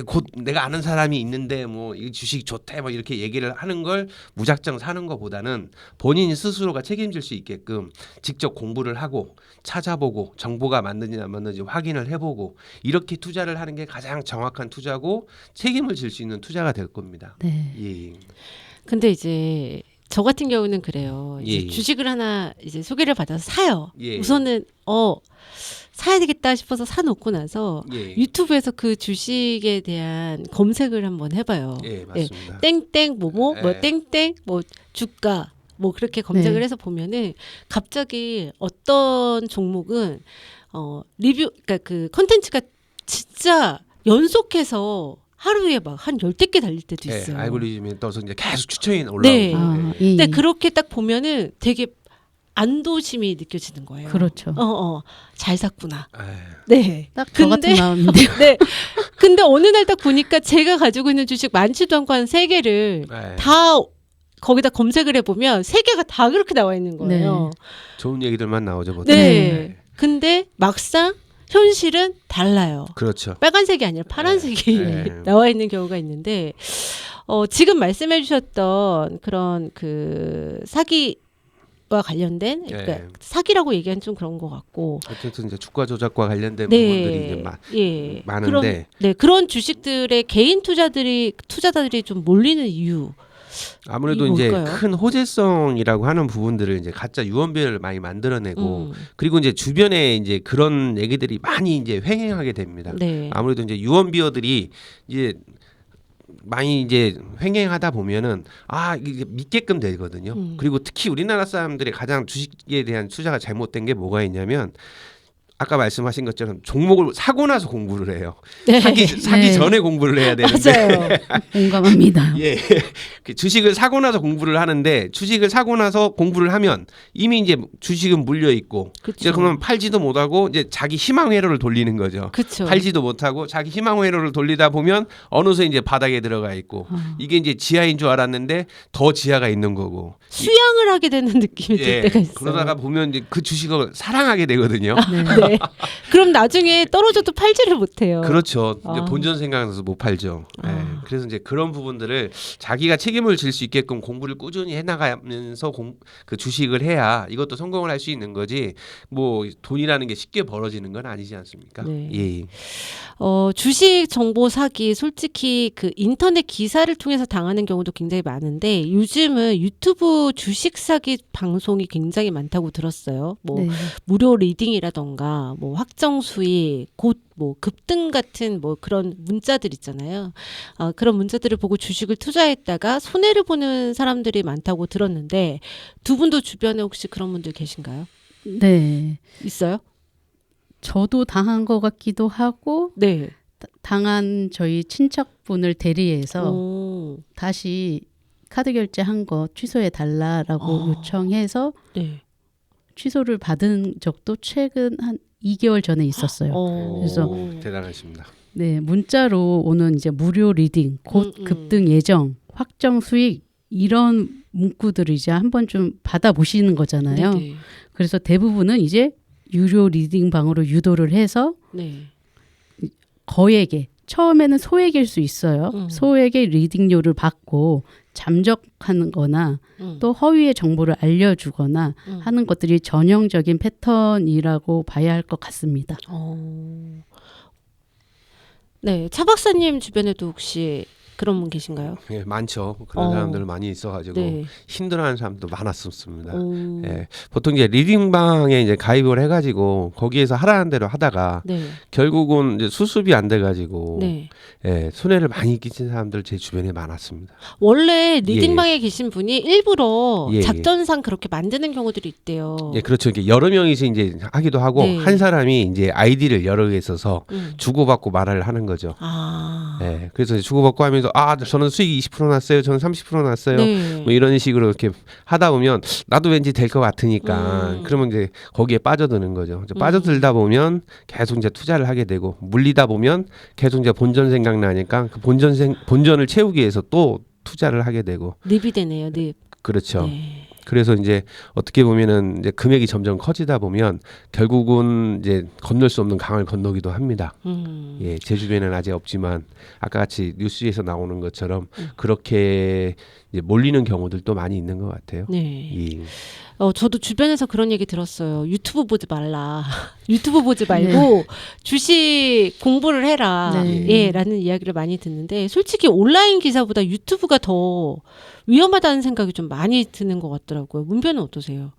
곧 내가 아는 사람이 있는데 뭐 이 주식 좋대 뭐 이렇게 얘기를 하는 걸 무작정 사는 것보다는 본인 스스로가 책임질 수 있게끔 직접 공부를 하고 찾아보고 정보가 맞는지 안 맞는지 확인을 해보고 이렇게 투자를 하는 게 가장 정확한 투자고 책임을 질 수 있는 투자가 될 겁니다. 네. 예. 근데 이제 저 같은 경우는 그래요. 이제 예. 주식을 하나 이제 소개를 받아서 사요. 예. 우선은 사야 되겠다 싶어서 사놓고 나서 예. 유튜브에서 그 주식에 대한 검색을 한번 해봐요. 예, 맞습니다. 땡땡 뭐 예. 땡땡 뭐 주가 뭐 그렇게 검색을 네. 해서 보면은 갑자기 어떤 종목은 리뷰 그러니까 그 컨텐츠가 진짜 연속해서 하루에 막 한 10개 달릴 때도 예, 있어요. 알고리즘에 떠서 이제 계속 추천이 올라오고. 네. 아, 예. 예. 근데 그렇게 딱 보면은 되게 안도심이 느껴지는 거예요. 그렇죠. 잘 샀구나. 에이, 네. 딱 저 같은 마음인데요. 네. 근데 어느 날 딱 보니까 제가 가지고 있는 주식 많지도 않고 한 3개를 에이, 다 거기다 검색을 해보면 3개가 다 그렇게 나와 있는 거예요. 좋은 얘기들만 나오죠 보통. 네. 근데 막상 현실은 달라요. 그렇죠. 빨간색이 아니라 파란색이 네. 나와 있는 경우가 있는데 지금 말씀해 주셨던 그런 그 사기와 관련된 그러니까 네. 사기라고 얘기하는 좀 그런 것 같고 어쨌든 이제 주가 조작과 관련된 부분들이 이제 예. 많은데 그런 주식들의 개인 투자자들이 좀 몰리는 이유 아무래도 이 이제 뭘까요? 큰 호재성이라고 하는 부분들을 이제 가짜 유언비어를 많이 만들어내고 음. 그리고 이제 주변에 이제 그런 얘기들이 많이 이제 횡행하게 됩니다. 네. 아무래도 이제 유언비어들이 이제 많이 이제 횡행하다 보면은 이게 믿게끔 되거든요. 그리고 특히 우리나라 사람들이 가장 주식에 대한 투자가 잘못된 게 뭐가 있냐면 아까 말씀하신 것처럼 종목을 사고 나서 공부를 해요. 네. 사기 네. 전에 공부를 해야 되는데 맞아요. 공감합니다. 예. 그 주식을 사고 나서 공부를 하는데 주식을 사고 나서 공부를 하면 이미 이제 주식은 물려 있고 이제 그렇죠. 그러면 팔지도 못하고 이제 자기 희망 회로를 돌리는 거죠. 그렇죠. 팔지도 못하고 자기 희망 회로를 돌리다 보면 어느새 이제 바닥에 들어가 있고 이게 이제 지하인 줄 알았는데 더 지하가 있는 거고. 수양을 하게 되는 느낌이 들 때가 있어요. 그러다가 보면 이제 그 주식을 사랑하게 되거든요. 네. 네. 그럼 나중에 떨어져도 팔지를 못해요. 그렇죠. 이제 아. 본전 생각나서 못 팔죠. 예. 아. 그래서 이제 그런 부분들을 자기가 책임을 질 수 있게끔 공부를 꾸준히 해나가면서 그 주식을 해야 이것도 성공을 할 수 있는 거지. 뭐 돈이라는 게 쉽게 벌어지는 건 아니지 않습니까? 네. 예. 주식 정보 사기 솔직히 그 인터넷 기사를 통해서 당하는 경우도 굉장히 많은데 요즘은 유튜브 주식 사기 방송이 굉장히 많다고 들었어요. 뭐 네. 무료 리딩이라던가 뭐 확정 수익 곧 뭐 급등 같은 뭐 그런 문자들 있잖아요. 그런 문자들을 보고 주식을 투자했다가 손해를 보는 사람들이 많다고 들었는데 두 분도 주변에 혹시 그런 분들 계신가요? 네. 있어요? 저도 당한 것 같기도 하고 네. 당한 저희 친척분을 대리해서 오. 다시 카드 결제한 거 취소해 달라라고 요청해서 네. 취소를 받은 적도 최근 한 2개월 전에 있었어요. 그래서 대단하십니다. 네, 문자로 오는 이제 무료 리딩, 곧 급등 예정, 확정 수익 이런 문구들을 이제 한번 좀 받아보시는 거잖아요. 네네. 그래서 대부분은 이제 유료 리딩 방으로 유도를 해서 네. 거액의 처음에는 소액일 수 있어요. 소액의 리딩료를 받고 잠적하는 거나 또 허위의 정보를 알려주거나 하는 것들이 전형적인 패턴이라고 봐야 할 것 같습니다. 네, 차 박사님 주변에도 혹시 그런 분 계신가요? 예, 많죠. 그런 사람들 많이 있어가지고 네. 힘들어하는 사람도 많았었습니다. 오. 예, 보통 이제 리딩방에 이제 가입을 해가지고 거기에서 하라는 대로 하다가 네. 결국은 이제 수습이 안 돼가지고 네. 예, 손해를 많이 끼친 사람들 제 주변에 많았습니다. 원래 리딩방에 계신 분이 일부러 예, 작전상 그렇게 만드는 경우들이 있대요. 예, 그렇죠. 이게 여러 명이서 이제 하기도 하고 네. 한 사람이 이제 아이디를 여러 개 써서 음. 주고받고 말을 하는 거죠. 아. 예, 그래서 이제 주고받고 하면서 저는 수익이 20% 났어요. 저는 30% 났어요. 네. 뭐 이런 식으로 이렇게 하다 보면 나도 왠지 될 것 같으니까 그러면 이제 거기에 빠져드는 거죠. 이제 빠져들다 보면 계속 이제 투자를 하게 되고 물리다 보면 계속 이제 본전 생각나니까 그 본전을 채우기 위해서 또 투자를 하게 되고 늪이 되네요. 늪. 그렇죠. 네. 그래서 이제 어떻게 보면은 이제 금액이 점점 커지다 보면 결국은 이제 건널 수 없는 강을 건너기도 합니다. 예, 제 주변에는 아직 없지만 아까 같이 뉴스에서 나오는 것처럼 그렇게 이제 몰리는 경우들도 많이 있는 것 같아요. 네. 예. 저도 주변에서 그런 얘기 들었어요. 유튜브 보지 말라. 유튜브 보지 말고 주식 공부를 해라. 네. 예, 라는 이야기를 많이 듣는데 솔직히 온라인 기사보다 유튜브가 더 위험하다는 생각이 좀 많이 드는 것 같더라고요. 문변은 어떠세요?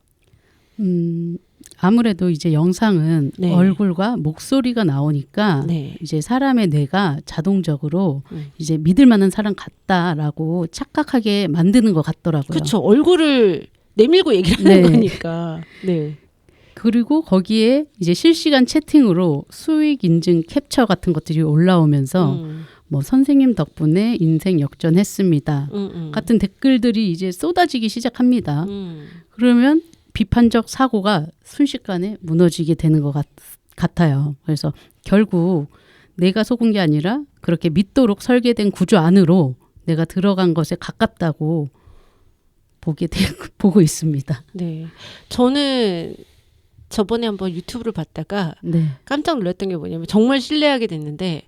아무래도 이제 영상은 네. 얼굴과 목소리가 나오니까 네. 이제 사람의 뇌가 자동적으로 이제 믿을 만한 사람 같다라고 착각하게 만드는 것 같더라고요. 그렇죠. 얼굴을 내밀고 얘기를 하는 거니까. 네. 그리고 거기에 이제 실시간 채팅으로 수익 인증 캡처 같은 것들이 올라오면서 뭐 선생님 덕분에 인생 역전했습니다. 같은 댓글들이 이제 쏟아지기 시작합니다. 그러면 비판적 사고가 순식간에 무너지게 되는 것 같아요. 그래서 결국 내가 속은 게 아니라 그렇게 믿도록 설계된 구조 안으로 내가 들어간 것에 가깝다고 보고 있습니다. 네. 저는 저번에 한번 유튜브를 봤다가 네. 깜짝 놀랐던 게 뭐냐면 정말 신뢰하게 됐는데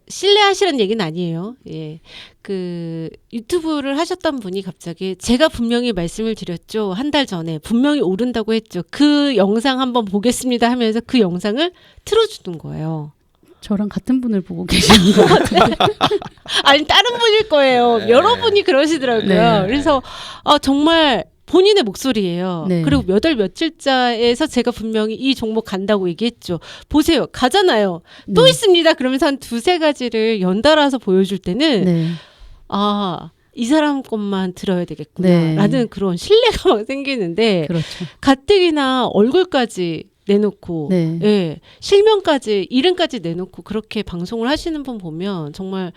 신뢰하시라는 얘기는 아니에요. 예. 그 유튜브를 하셨던 분이 갑자기 제가 분명히 말씀을 드렸죠. 한 달 전에 분명히 오른다고 했죠. 그 영상 한번 보겠습니다 하면서 그 영상을 틀어주는 거예요. 저랑 같은 분을 보고 계시는 것 같아요. 아니 다른 분일 거예요. 여러분이 그러시더라고요. 네. 그래서 정말 본인의 목소리예요. 네. 그리고 몇 월 며칠자에서 제가 분명히 이 종목 간다고 얘기했죠. 보세요. 가잖아요. 또 있습니다. 그러면서 한 두세 가지를 연달아서 보여줄 때는 네. 이 사람 것만 들어야 되겠구나 네. 라는 그런 신뢰가 막 생기는데 그렇죠. 가뜩이나 얼굴까지 내놓고 네. 예, 실명까지 이름까지 내놓고 그렇게 방송을 하시는 분 보면 정말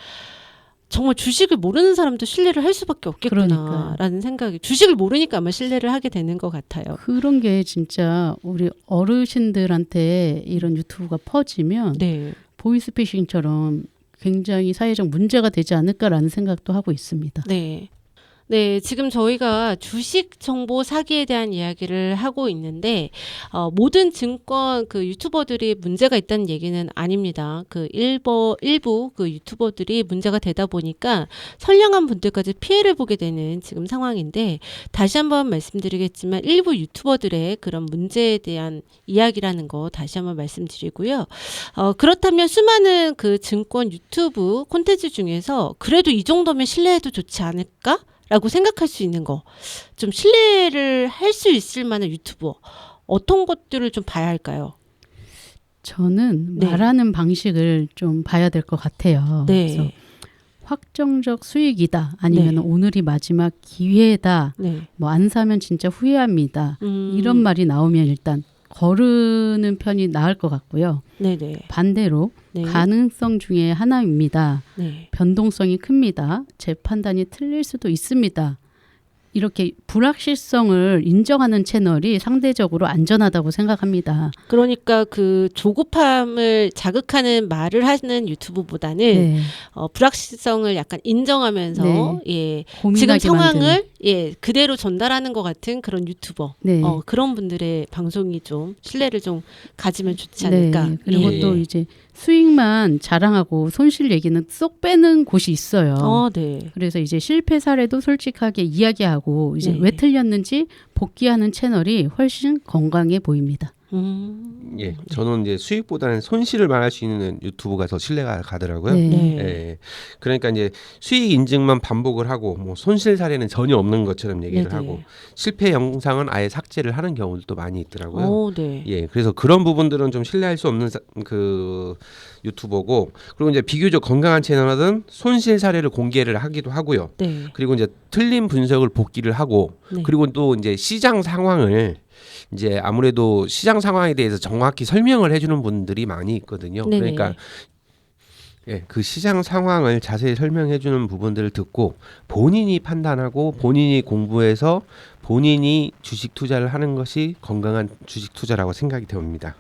주식을 모르는 사람도 신뢰를 할 수밖에 없겠구나라는 생각이 주식을 모르니까 아마 신뢰를 하게 되는 것 같아요. 그런 게 진짜 우리 어르신들한테 이런 유튜브가 퍼지면 네. 보이스피싱처럼 굉장히 사회적 문제가 되지 않을까라는 생각도 하고 있습니다. 네. 네, 지금 저희가 주식 정보 사기에 대한 이야기를 하고 있는데 모든 증권 그 유튜버들이 문제가 있다는 얘기는 아닙니다. 그 일부 그 유튜버들이 문제가 되다 보니까 선량한 분들까지 피해를 보게 되는 지금 상황인데 다시 한번 말씀드리겠지만 일부 유튜버들의 그런 문제에 대한 이야기라는 거 다시 한번 말씀드리고요. 그렇다면 수많은 그 증권 유튜브 콘텐츠 중에서 그래도 이 정도면 신뢰해도 좋지 않을까? 라고 생각할 수 있는 거, 좀 신뢰를 할 수 있을 만한 유튜버 어떤 것들을 좀 봐야 할까요? 저는 네. 말하는 방식을 좀 봐야 될 것 같아요. 네. 그래서 확정적 수익이다, 아니면 네. 오늘이 마지막 기회다, 네. 뭐 안 사면 진짜 후회합니다. 이런 말이 나오면 일단 거르는 편이 나을 것 같고요. 네네. 반대로 네. 가능성 중에 하나입니다. 네. 변동성이 큽니다. 제 판단이 틀릴 수도 있습니다. 이렇게 불확실성을 인정하는 채널이 상대적으로 안전하다고 생각합니다. 그러니까 그 조급함을 자극하는 말을 하는 유튜브보다는 네. 불확실성을 약간 인정하면서 네. 예, 고민하게 지금 상황을 만드는. 예, 그대로 전달하는 것 같은 그런 유튜버 네. 그런 분들의 방송이 좀 신뢰를 좀 가지면 좋지 않을까. 네. 그리고 예. 또 이제 수익만 자랑하고 손실 얘기는 쏙 빼는 곳이 있어요. 네. 그래서 이제 실패 사례도 솔직하게 이야기하고 이제 네. 왜 틀렸는지 복귀하는 채널이 훨씬 건강해 보입니다. 예, 저는 이제 수익보다는 손실을 말할 수 있는 유튜브가 더 신뢰가 가더라고요. 네. 네. 예, 그러니까 이제 수익 인증만 반복을 하고 뭐 손실 사례는 전혀 없는 것처럼 얘기를 네네. 하고 실패 영상은 아예 삭제를 하는 경우도 많이 있더라고요. 네. 예, 그래서 그런 부분들은 좀 신뢰할 수 없는 그 유튜버고, 그리고 이제 비교적 건강한 채널은 손실 사례를 공개를 하기도 하고요. 네. 그리고 이제 틀린 분석을 복기를 하고, 네. 그리고 또 이제 시장 상황을 이제 아무래도 시장 상황에 대해서 정확히 설명을 해주는 분들이 많이 있거든요. 네네. 그러니까 예, 그 시장 상황을 자세히 설명해주는 부분들을 듣고 본인이 판단하고 본인이 공부해서 본인이 주식 투자를 하는 것이 건강한 주식 투자라고 생각이 됩니다.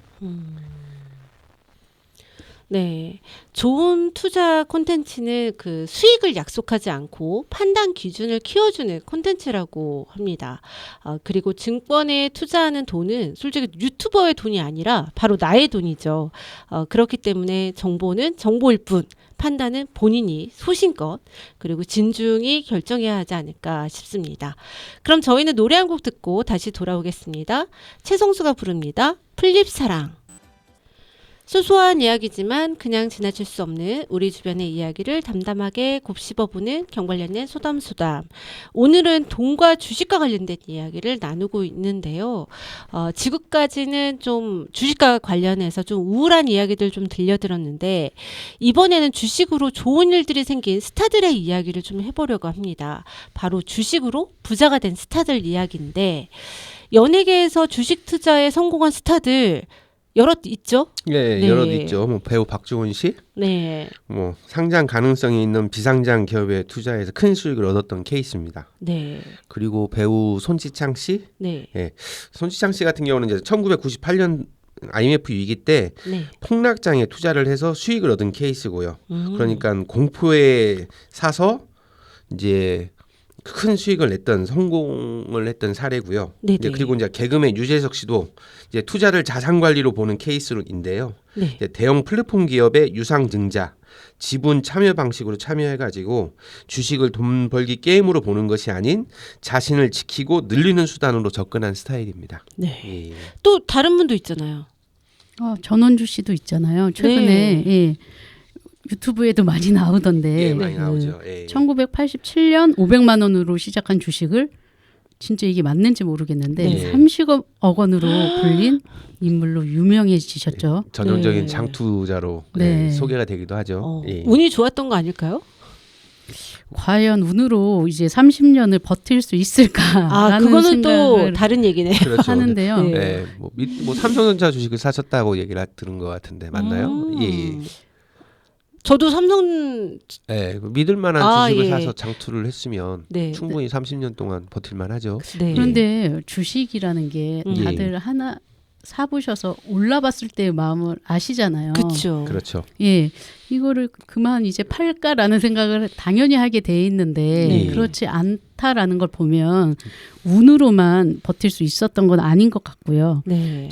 네. 좋은 투자 콘텐츠는 그 수익을 약속하지 않고 판단 기준을 키워주는 콘텐츠라고 합니다. 그리고 증권에 투자하는 돈은 솔직히 유튜버의 돈이 아니라 바로 나의 돈이죠. 그렇기 때문에 정보는 정보일 뿐, 판단은 본인이 소신껏 그리고 진중히 결정해야 하지 않을까 싶습니다. 그럼 저희는 노래 한 곡 듣고 다시 돌아오겠습니다. 최성수가 부릅니다. 플립사랑. 소소한 이야기지만 그냥 지나칠 수 없는 우리 주변의 이야기를 담담하게 곱씹어보는 경관련된 소담소담. 오늘은 돈과 주식과 관련된 이야기를 나누고 있는데요. 지금까지는 좀 주식과 관련해서 좀 우울한 이야기들 좀 들려드렸는데 이번에는 주식으로 좋은 일들이 생긴 스타들의 이야기를 좀 해보려고 합니다. 바로 주식으로 부자가 된 스타들 이야기인데 연예계에서 주식 투자에 성공한 스타들 여럿 있죠? 네, 네. 여럿 있죠. 뭐 배우 박주원 씨, 네. 뭐 상장 가능성이 있는 비상장 기업에 투자해서 큰 수익을 얻었던 케이스입니다. 네. 그리고 배우 손지창 씨, 네. 손지창 씨 같은 경우는 이제 1998년 IMF 위기 때 네. 폭락장에 투자를 해서 수익을 얻은 케이스고요. 그러니까 공포에 사서 이제 큰 수익을 냈던 성공을 했던 사례고요. 네네. 이제 그리고 이제 개그맨 유재석 씨도 이제 투자를 자산 관리로 보는 케이스인데요. 네. 이제 대형 플랫폼 기업의 유상 증자, 지분 참여 방식으로 참여해가지고 주식을 돈 벌기 게임으로 보는 것이 아닌 자신을 지키고 늘리는 수단으로 접근한 스타일입니다. 네. 예. 또 다른 분도 있잖아요. 전원주 씨도 있잖아요. 최근에 네. 예, 유튜브에도 많이 나오던데 예, 많이 나오죠. 예. 1987년 500만 원으로 시작한 주식을 진짜 이게 맞는지 모르겠는데 네. 30억 원으로 불린 인물로 유명해지셨죠. 전형적인 네. 장투자로 네. 소개가 되기도 하죠. 예. 운이 좋았던 거 아닐까요? 과연 운으로 이제 30년을 버틸 수 있을까라는 그거는 또 생각을 다른 얘기네. 그렇죠. 하는데요. 네. 예, 뭐 삼성전자 주식을 사셨다고 얘기를 들은 것 같은데 맞나요? 예. 저도 삼성 예, 믿을 만한 주식을 예. 사서 장투를 했으면 네. 충분히 30년 동안 버틸만 하죠. 네. 그런데 주식이라는 게 음. 다들 하나 사보셔서 올라봤을 때의 마음을 아시잖아요. 그렇죠. 그렇죠. 예, 이거를 그만 이제 팔까라는 생각을 당연히 하게 돼 있는데 네. 그렇지 않다라는 걸 보면 운으로만 버틸 수 있었던 건 아닌 것 같고요. 네.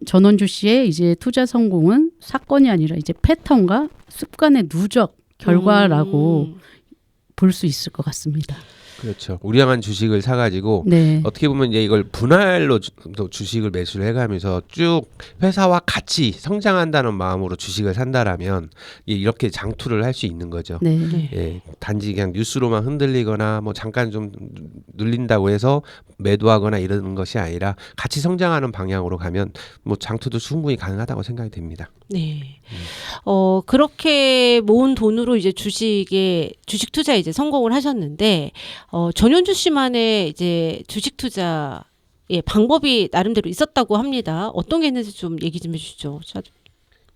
전원주 씨의 이제 투자 성공은 사건이 아니라 이제 패턴과 습관의 누적 결과라고 볼 수 있을 것 같습니다. 그렇죠. 우량한 주식을 사가지고 네. 어떻게 보면 이제 이걸 분할로 주식을 매수를 해가면서 쭉 회사와 같이 성장한다는 마음으로 주식을 산다라면 이렇게 장투를 할 수 있는 거죠. 네. 네. 예, 단지 그냥 뉴스로만 흔들리거나 뭐 잠깐 좀 눌린다고 해서 매도하거나 이러는 것이 아니라 같이 성장하는 방향으로 가면 뭐 장투도 충분히 가능하다고 생각이 됩니다. 네. 그렇게 모은 돈으로 이제 주식 투자에 이제 성공을 하셨는데, 전현주 씨만의 이제 주식 투자 방법이 나름대로 있었다고 합니다. 어떤 게 있는지 좀 얘기 좀 해주시죠.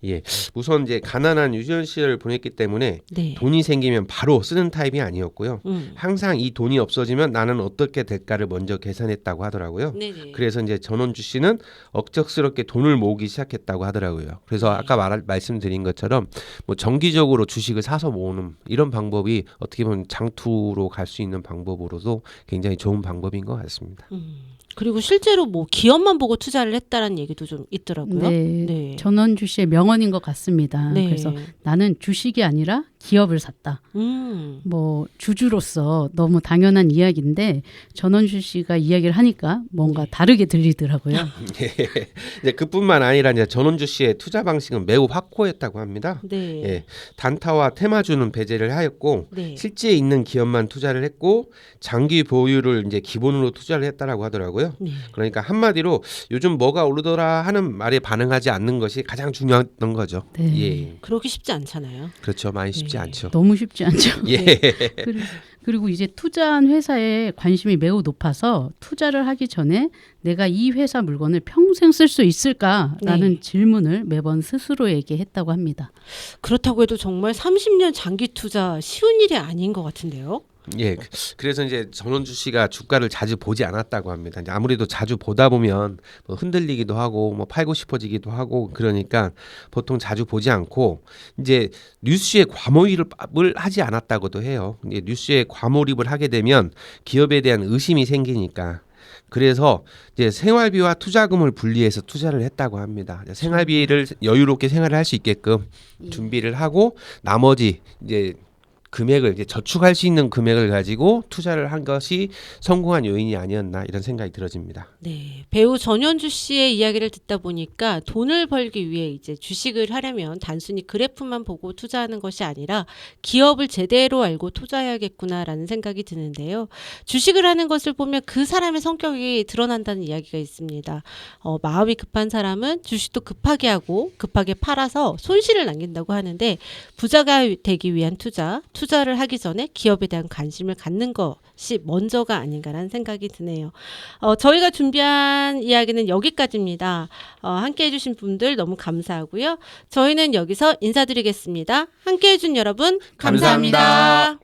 예, 우선 이제 가난한 유지연 씨를 보냈기 때문에 네. 돈이 생기면 바로 쓰는 타입이 아니었고요. 항상 이 돈이 없어지면 나는 어떻게 될까를 먼저 계산했다고 하더라고요. 네네. 그래서 이제 전원주 씨는 억척스럽게 돈을 모으기 시작했다고 하더라고요. 그래서 네. 아까 말씀드린 것처럼 뭐 정기적으로 주식을 사서 모으는 이런 방법이 어떻게 보면 장투로 갈 수 있는 방법으로도 굉장히 좋은 방법인 것 같습니다. 그리고 실제로 뭐 기업만 보고 투자를 했다라는 얘기도 좀 있더라고요. 네. 네. 전원주 씨의 명언인 것 같습니다. 네. 그래서 나는 주식이 아니라 기업을 샀다. 뭐 주주로서 너무 당연한 이야기인데 전원주 씨가 이야기를 하니까 뭔가 다르게 들리더라고요. 이제 그뿐만 아니라 이제 전원주 씨의 투자 방식은 매우 확고했다고 합니다. 네. 예, 단타와 테마주는 배제를 하였고 네. 실제 있는 기업만 투자를 했고 장기 보유를 이제 기본으로 투자를 했다라고 하더라고요. 네. 그러니까 한마디로 요즘 뭐가 오르더라 하는 말에 반응하지 않는 것이 가장 중요했던 거죠. 네. 예, 그러기 쉽지 않잖아요. 그렇죠. 많이 쉽지 네. 않죠. 너무 쉽지 않죠. 예, 그리고 이제 투자한 회사에 관심이 매우 높아서 투자를 하기 전에 내가 이 회사 물건을 평생 쓸 수 있을까라는 네. 질문을 매번 스스로에게 했다고 합니다. 그렇다고 해도 정말 30년 장기 투자 쉬운 일이 아닌 것 같은데요. 예, 그래서 이제 전원주 씨가 주가를 자주 보지 않았다고 합니다. 이제 아무래도 자주 보다 보면 뭐 흔들리기도 하고 뭐 팔고 싶어지기도 하고 그러니까 보통 자주 보지 않고 이제 뉴스에 과몰입을 하지 않았다고도 해요. 이제 뉴스에 과몰입을 하게 되면 기업에 대한 의심이 생기니까. 그래서 이제 생활비와 투자금을 분리해서 투자를 했다고 합니다. 생활비를 여유롭게 생활을 할 수 있게끔 준비를 하고 나머지 이제 금액을 이제 저축할 수 있는 금액을 가지고 투자를 한 것이 성공한 요인이 아니었나 이런 생각이 들어집니다. 네, 배우 전현주 씨의 이야기를 듣다 보니까 돈을 벌기 위해 이제 주식을 하려면 단순히 그래프만 보고 투자하는 것이 아니라 기업을 제대로 알고 투자해야겠구나라는 생각이 드는데요. 주식을 하는 것을 보면 그 사람의 성격이 드러난다는 이야기가 있습니다. 마음이 급한 사람은 주식도 급하게 하고 급하게 팔아서 손실을 남긴다고 하는데 부자가 되기 위한 투자를 하기 전에 기업에 대한 관심을 갖는 것이 먼저가 아닌가라는 생각이 드네요. 저희가 준비한 이야기는 여기까지입니다. 함께해 주신 분들 너무 감사하고요. 저희는 여기서 인사드리겠습니다. 함께해 준 여러분 감사합니다.